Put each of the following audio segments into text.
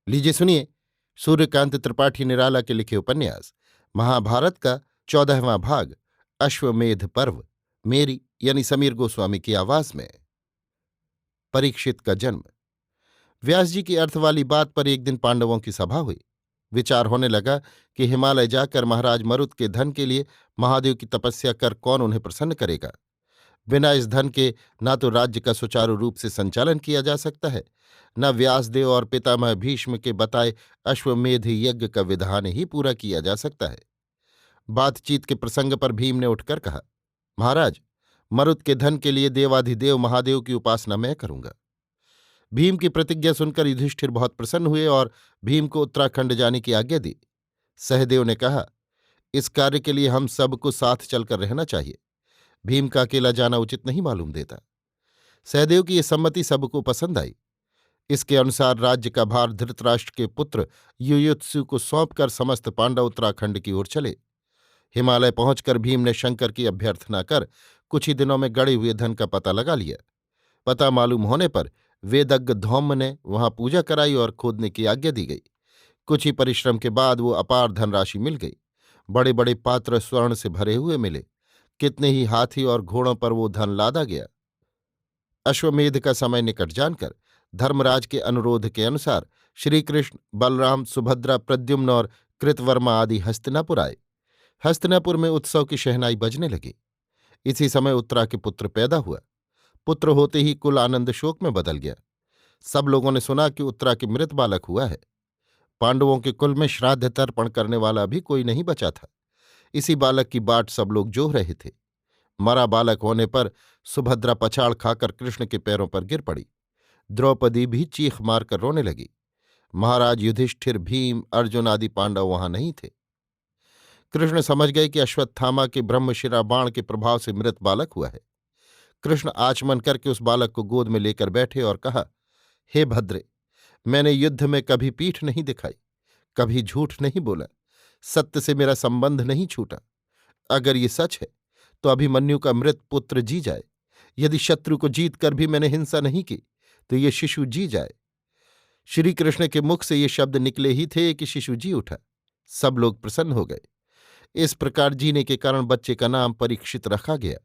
लीजिए सुनिए सूर्यकांत त्रिपाठी निराला के लिखे उपन्यास महाभारत का 14वां भाग अश्वमेध पर्व मेरी यानी समीर गोस्वामी की आवाज में। परीक्षित का जन्म। व्यास जी की अर्थ वाली बात पर एक दिन पांडवों की सभा हुई। विचार होने लगा कि हिमालय जाकर महाराज मरुत के धन के लिए महादेव की तपस्या कर कौन उन्हें प्रसन्न करेगा। बिना इस धन के न तो राज्य का सुचारू रूप से संचालन किया जा सकता है, न व्यासदेव और पितामह भीष्म के बताए अश्वमेध यज्ञ का विधान ही पूरा किया जा सकता है। बातचीत के प्रसंग पर भीम ने उठकर कहा, महाराज, मरुत के धन के लिए देवाधिदेव महादेव की उपासना मैं करूंगा। भीम की प्रतिज्ञा सुनकर युधिष्ठिर बहुत प्रसन्न हुए और भीम को उत्तराखंड जाने की आज्ञा दी। सहदेव ने कहा, इस कार्य के लिए हम सबको साथ चलकर रहना चाहिए। भीम का अकेला जाना उचित नहीं मालूम देता। सहदेव की यह सम्मति सबको पसंद आई। इसके अनुसार राज्य का भार धृतराष्ट्र के पुत्र युयुत्सु को सौंपकर समस्त पांडव उत्तराखंड की ओर चले। हिमालय पहुंचकर भीम ने शंकर की अभ्यर्थना कर कुछ ही दिनों में गड़े हुए धन का पता लगा लिया। पता मालूम होने पर वेदज्ञ धौम्य ने वहां पूजा कराई और खोदने की आज्ञा दी गई। कुछ ही परिश्रम के बाद वो अपार धनराशि मिल गई। बड़े बड़े पात्र स्वर्ण से भरे हुए मिले। कितने ही हाथी और घोड़ों पर वो धन लादा गया। अश्वमेध का समय निकट जानकर धर्मराज के अनुरोध के अनुसार श्रीकृष्ण, बलराम, सुभद्रा, प्रद्युम्न और कृतवर्मा आदि हस्तिनापुर आए। हस्तिनापुर में उत्सव की शहनाई बजने लगी। इसी समय उत्तरा के पुत्र पैदा हुआ। पुत्र होते ही कुल आनंद शोक में बदल गया। सब लोगों ने सुना कि उत्तरा के मृत बालक हुआ है। पांडवों के कुल में श्राद्ध तर्पण करने वाला भी कोई नहीं बचा था। इसी बालक की बाट सब लोग जोह रहे थे। मरा बालक होने पर सुभद्रा पछाड़ खाकर कृष्ण के पैरों पर गिर पड़ी। द्रौपदी भी चीख मारकर रोने लगी। महाराज युधिष्ठिर, भीम, अर्जुन आदि पांडव वहां नहीं थे। कृष्ण समझ गए कि अश्वत्थामा के ब्रह्मशिरा बाण के प्रभाव से मृत बालक हुआ है। कृष्ण आचमन करके उस बालक को गोद में लेकर बैठे और कहा, हे भद्रे, मैंने युद्ध में कभी पीठ नहीं दिखाई, कभी झूठ नहीं बोला, सत्य से मेरा संबंध नहीं छूटा। अगर ये सच है तो अभिमन्यु का मृत पुत्र जी जाए। यदि शत्रु को जीत कर भी मैंने हिंसा नहीं की तो ये शिशु जी जाए। श्री कृष्ण के मुख से ये शब्द निकले ही थे कि शिशु जी उठा। सब लोग प्रसन्न हो गए। इस प्रकार जीने के कारण बच्चे का नाम परीक्षित रखा गया।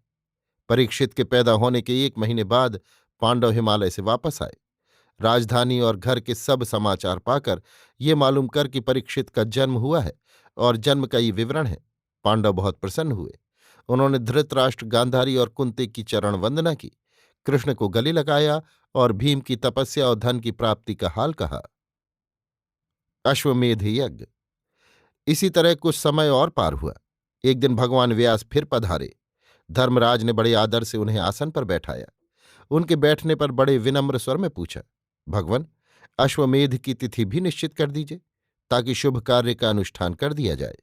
परीक्षित के पैदा होने के 1 महीने बाद पांडव हिमालय से वापस आए। राजधानी और घर के सब समाचार पाकर ये मालूम कर कि परीक्षित का जन्म हुआ है और जन्म का ये विवरण है, पांडव बहुत प्रसन्न हुए। उन्होंने धृतराष्ट्र, गांधारी और कुंती की चरण वंदना की, कृष्ण को गले लगाया और भीम की तपस्या और धन की प्राप्ति का हाल कहा। अश्वमेध यज्ञ। इसी तरह कुछ समय और पार हुआ। एक दिन भगवान व्यास फिर पधारे। धर्मराज ने बड़े आदर से उन्हें आसन पर बैठाया। उनके बैठने पर बड़े विनम्र स्वर में पूछा, भगवान, अश्वमेध की तिथि भी निश्चित कर दीजिए ताकि शुभ कार्य का अनुष्ठान कर दिया जाए।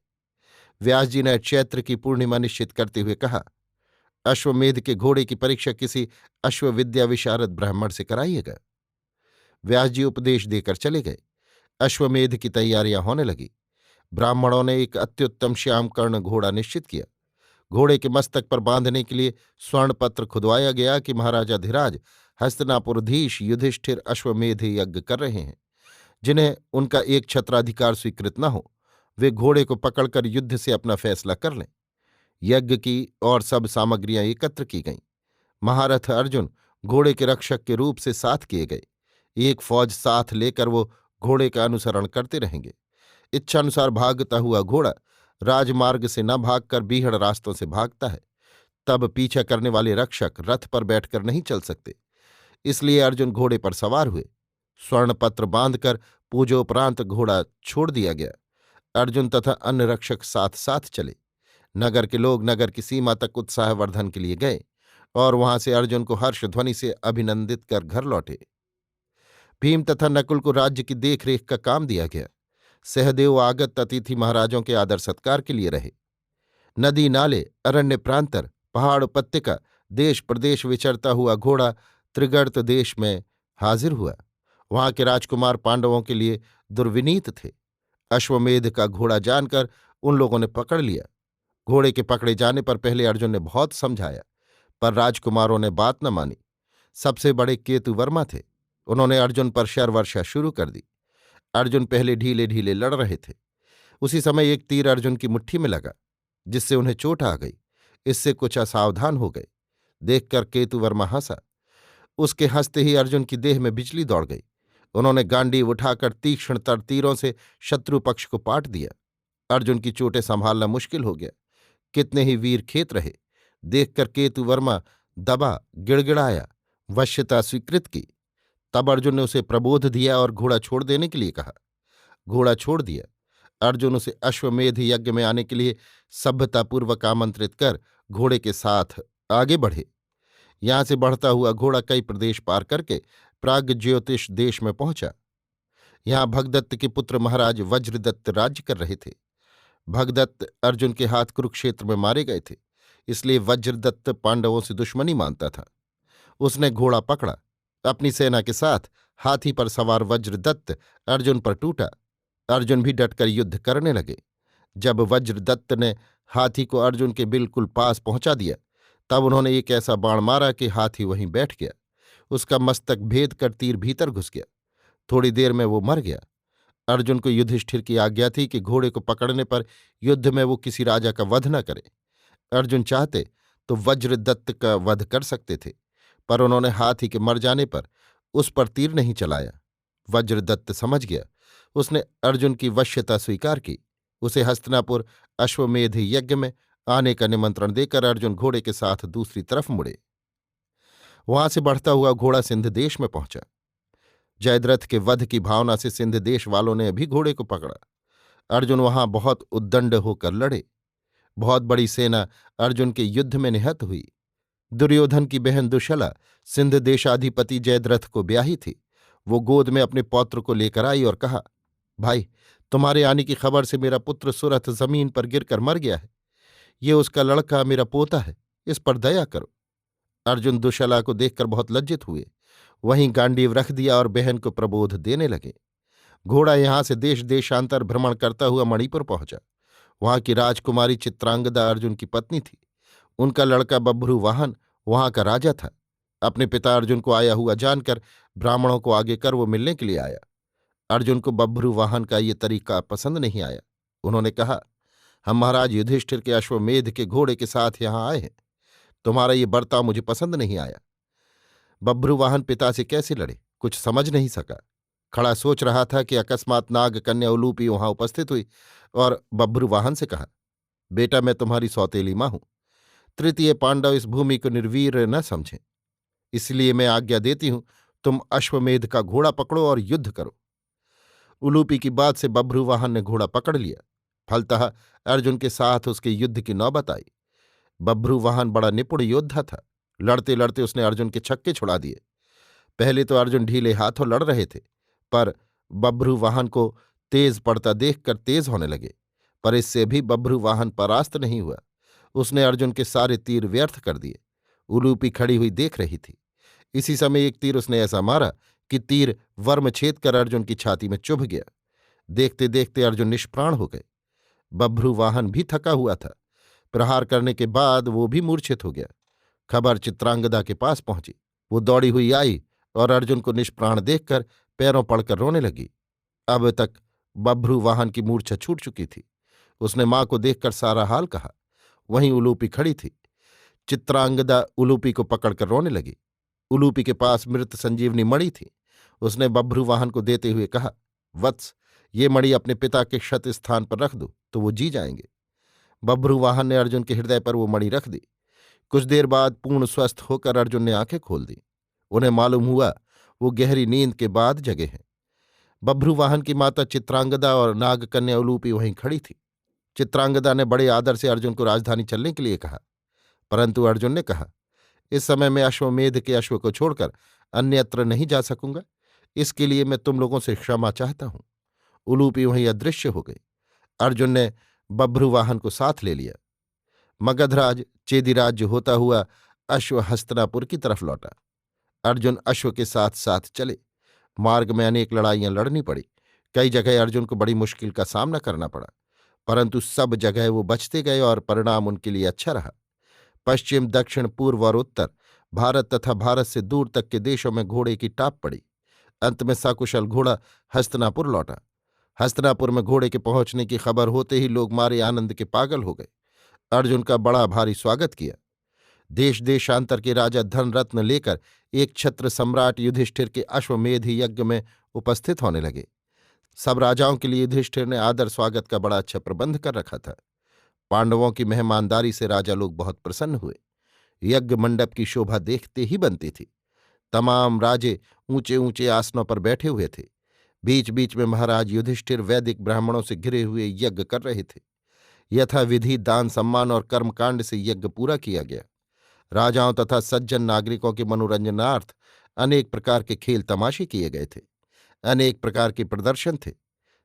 व्यास जी ने चैत्र की पूर्णिमा निश्चित करते हुए कहा, अश्वमेध के घोड़े की परीक्षा किसी अश्वविद्या विशारद ब्राह्मण से कराइएगा। व्यास जी उपदेश देकर चले गए। अश्वमेध की तैयारियां होने लगी। ब्राह्मणों ने एक अत्युत्तम श्यामकर्ण घोड़ा निश्चित किया। घोड़े के मस्तक पर बांधने के लिए स्वर्णपत्र खुदवाया गया कि महाराजाधिराज हस्तिनापुरधीश युधिष्ठिर अश्वमेध यज्ञ कर रहे हैं। जिन्हें उनका एक छत्राधिकार स्वीकृत न हो, वे घोड़े को पकड़कर युद्ध से अपना फैसला कर लें। यज्ञ की और सब सामग्रियां एकत्र की गईं। महारथ अर्जुन घोड़े के रक्षक के रूप से साथ किए गए। एक फौज साथ लेकर वो घोड़े का अनुसरण करते रहेंगे। इच्छानुसार भागता हुआ घोड़ा राजमार्ग से न भागकर बीहड़ रास्तों से भागता है। तब पीछा करने वाले रक्षक रथ पर बैठकर नहीं चल सकते। इसलिए अर्जुन घोड़े पर सवार हुए। स्वर्णपत्र बांधकर पूजोपरांत घोड़ा छोड़ दिया गया। अर्जुन तथा अन्य रक्षक साथ साथ चले। नगर के लोग नगर की सीमा तक उत्साहवर्धन के लिए गए और वहां से अर्जुन को हर्षध्वनि से अभिनंदित कर घर लौटे। भीम तथा नकुल को राज्य की देखरेख का काम दिया गया। सहदेव आगत अतिथि महाराजों के आदर सत्कार के लिए रहे। नदी नाले, अरण्य प्रांतर, पहाड़ उपत्यका, देश प्रदेश विचरता हुआ घोड़ा त्रिगर्त देश में हाजिर हुआ। वहां के राजकुमार पांडवों के लिए दुर्विनीत थे। अश्वमेध का घोड़ा जानकर उन लोगों ने पकड़ लिया। घोड़े के पकड़े जाने पर पहले अर्जुन ने बहुत समझाया, पर राजकुमारों ने बात न मानी। सबसे बड़े केतुवर्मा थे। उन्होंने अर्जुन पर शर वर्षा शुरू कर दी। अर्जुन पहले ढीले ढीले लड़ रहे थे। उसी समय एक तीर अर्जुन की मुट्ठी में लगा, जिससे उन्हें चोट आ गई। इससे कुछ असावधान हो गए। देखकर केतुवर्मा हंसा। उसके हंसते ही अर्जुन की देह में बिजली दौड़ गई। उन्होंने गांडीव उठाकर तीक्ष्ण तर तीरों से शत्रु पक्ष को पाट दिया। अर्जुन की चोटें संभालना मुश्किल हो गया। कितने ही वीर खेत रहे। देखकर केतुवर्मा दबा, गिड़गिड़ाया, वश्यता स्वीकृत की। तब अर्जुन ने उसे प्रबोध दिया और घोड़ा छोड़ देने के लिए कहा। घोड़ा छोड़ दिया। अर्जुन उसे अश्वमेध यज्ञ में आने के लिए सभ्यतापूर्वक आमंत्रित कर घोड़े के साथ आगे बढ़े। यहां से बढ़ता हुआ घोड़ा कई प्रदेश पार करके प्राग्ज्योतिष देश में पहुंचा। यहां भगदत्त के पुत्र महाराज वज्रदत्त राज्य कर रहे थे। भगदत्त अर्जुन के हाथ कुरुक्षेत्र में मारे गए थे, इसलिए वज्रदत्त पांडवों से दुश्मनी मानता था। उसने घोड़ा पकड़ा। अपनी सेना के साथ हाथी पर सवार वज्रदत्त अर्जुन पर टूटा। अर्जुन भी डटकर युद्ध करने लगे। जब वज्रदत्त ने हाथी को अर्जुन के बिल्कुल पास पहुंचा दिया, तब उन्होंने एक ऐसा बाण मारा कि हाथी वहीं बैठ गया। उसका मस्तक भेद कर तीर भीतर घुस गया। थोड़ी देर में वो मर गया। अर्जुन को युधिष्ठिर की आज्ञा थी कि घोड़े को पकड़ने पर युद्ध में वो किसी राजा का वध न करे। अर्जुन चाहते तो वज्रदत्त का वध कर सकते थे, पर उन्होंने हाथी के मर जाने पर उस पर तीर नहीं चलाया। वज्रदत्त समझ गया। उसने अर्जुन की वश्यता स्वीकार की। उसे हस्तिनापुर अश्वमेध यज्ञ में आने का निमंत्रण देकर अर्जुन घोड़े के साथ दूसरी तरफ मुड़े। वहां से बढ़ता हुआ घोड़ा सिंध देश में पहुंचा। जयद्रथ के वध की भावना से सिंध देश वालों ने भी घोड़े को पकड़ा। अर्जुन वहां बहुत उद्दंड होकर लड़े। बहुत बड़ी सेना अर्जुन के युद्ध में निहत हुई। दुर्योधन की बहन दुशला सिंध देशाधिपति जयद्रथ को ब्याही थी। वो गोद में अपने पौत्र को लेकर आई और कहा, भाई, तुम्हारे आने की खबर से मेरा पुत्र सुरथ जमीन पर गिरकर मर गया है। ये उसका लड़का मेरा पोता है, इस पर दया करो। अर्जुन दुशला को देखकर बहुत लज्जित हुए। वहीं गांडीव रख दिया और बहन को प्रबोध देने लगे। घोड़ा यहां से देश देशांतर भ्रमण करता हुआ मणिपुर पहुंचा। वहां की राजकुमारी चित्रांगदा अर्जुन की पत्नी थी। उनका लड़का बभ्रू वाहन वहां का राजा था। अपने पिता अर्जुन को आया हुआ जानकर ब्राह्मणों को आगे कर वो मिलने के लिए आया। अर्जुन को बभ्रू वाहन का ये तरीका पसंद नहीं आया। उन्होंने कहा, हम महाराज युधिष्ठिर के अश्वमेध के घोड़े के साथ यहां आए हैं। तुम्हारा ये बर्ताव मुझे पसंद नहीं आया। बभ्रुवाहन पिता से कैसे लड़े, कुछ समझ नहीं सका। खड़ा सोच रहा था कि अकस्मात नाग कन्या उलूपी वहां उपस्थित हुई और बभ्रुवाहन से कहा, बेटा, मैं तुम्हारी सौतेली मां हूं। तृतीय पांडव इस भूमि को निर्वीर न समझें, इसलिए मैं आज्ञा देती हूं, तुम अश्वमेध का घोड़ा पकड़ो और युद्ध करो। उलूपी की बात से बभ्रुवाहन ने घोड़ा पकड़ लिया। फलतः अर्जुन के साथ उसके युद्ध की नौबत आई। बभ्रुवाहन बड़ा निपुण योद्धा था। लड़ते लड़ते उसने अर्जुन के छक्के छुड़ा दिए। पहले तो अर्जुन ढीले हाथों लड़ रहे थे, पर बभ्रुवाहन को तेज पड़ता देखकर तेज होने लगे। पर इससे भी बभ्रुवाहन परास्त नहीं हुआ। उसने अर्जुन के सारे तीर व्यर्थ कर दिए। उलूपी खड़ी हुई देख रही थी। इसी समय एक तीर उसने ऐसा मारा कि तीर वर्म छेद कर अर्जुन की छाती में चुभ गया। देखते देखते अर्जुन निष्प्राण हो गए। बभ्रुवाहन भी थका हुआ था। प्रहार करने के बाद वो भी मूर्छित हो गया। खबर चित्रांगदा के पास पहुंची। वो दौड़ी हुई आई और अर्जुन को निष्प्राण देखकर पैरों पड़कर रोने लगी। अब तक बभ्रुवाहन की मूर्छा छूट चुकी थी। उसने मां को देखकर सारा हाल कहा। वहीं उलूपी खड़ी थी। चित्रांगदा उलूपी को पकड़कर रोने लगी। उलूपी के पास मृत संजीवनी मणि थी। उसने बभ्रुवाहन को देते हुए कहा, वत्स, ये मणि अपने पिता के क्षत स्थान पर रख दो तो वो जी जाएंगे। बभ्रुवाहन ने अर्जुन के हृदय पर वो मणि रख दी। कुछ देर बाद पूर्ण स्वस्थ होकर अर्जुन ने आंखें खोल दी। उन्हें मालूम हुआ वो गहरी नींद के बाद जगे हैं। बभ्रुवाहन की माता चित्रांगदा और नागकन्या उलूपी वहीं खड़ी थी। चित्रांगदा ने बड़े आदर से अर्जुन को राजधानी चलने के लिए कहा, परंतु अर्जुन ने कहा, इस समय मैं अश्वमेध के अश्व को छोड़कर अन्यत्र नहीं जा सकूंगा। इसके लिए मैं तुम लोगों से क्षमा चाहता हूं। उलूपी वहीं अदृश्य हो गई। अर्जुन ने बभ्रुवाहन को साथ ले लिया। मगधराज चेदिराज्य होता हुआ अश्व हस्तिनापुर की तरफ लौटा। अर्जुन अश्व के साथ साथ चले। मार्ग में अनेक लड़ाइयां लड़नी पड़ी। कई जगह अर्जुन को बड़ी मुश्किल का सामना करना पड़ा, परंतु सब जगह वो बचते गए और परिणाम उनके लिए अच्छा रहा। पश्चिम, दक्षिण, पूर्व और उत्तर, भारत तथा भारत से दूर तक के देशों में घोड़े की टाप पड़ी। अंत में सकुशल घोड़ा हस्तिनापुर लौटा। हस्तिनापुर में घोड़े के पहुंचने की खबर होते ही लोग मारे आनंद के पागल हो गए। अर्जुन का बड़ा भारी स्वागत किया। देश देशांतर के राजा धन रत्न लेकर एक छत्र सम्राट युधिष्ठिर के अश्वमेध यज्ञ में उपस्थित होने लगे। सब राजाओं के लिए युधिष्ठिर ने आदर स्वागत का बड़ा अच्छा प्रबंध कर रखा था। पांडवों की मेहमानदारी से राजा लोग बहुत प्रसन्न हुए। यज्ञ मंडप की शोभा देखते ही बनती थी। तमाम राजे ऊंचे ऊंचे आसनों पर बैठे हुए थे। बीच बीच में महाराज युधिष्ठिर वैदिक ब्राह्मणों से घिरे हुए यज्ञ कर रहे थे। यथाविधि दान सम्मान और कर्मकांड से यज्ञ पूरा किया गया। राजाओं तथा सज्जन नागरिकों के मनोरंजनार्थ अनेक प्रकार के खेल तमाशे किए गए थे। अनेक प्रकार के प्रदर्शन थे।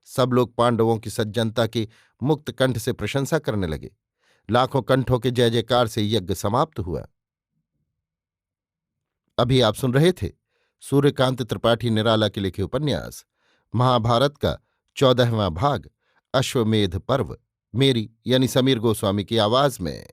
सब लोग पांडवों की सज्जनता की मुक्त कंठ से प्रशंसा करने लगे। लाखों कंठों के जय जयकार से यज्ञ समाप्त हुआ। अभी आप सुन रहे थे सूर्यकांत त्रिपाठी निराला के लिखे उपन्यास महाभारत का 14वां भाग अश्वमेध पर्व, मेरी यानी समीर गोस्वामी की आवाज में।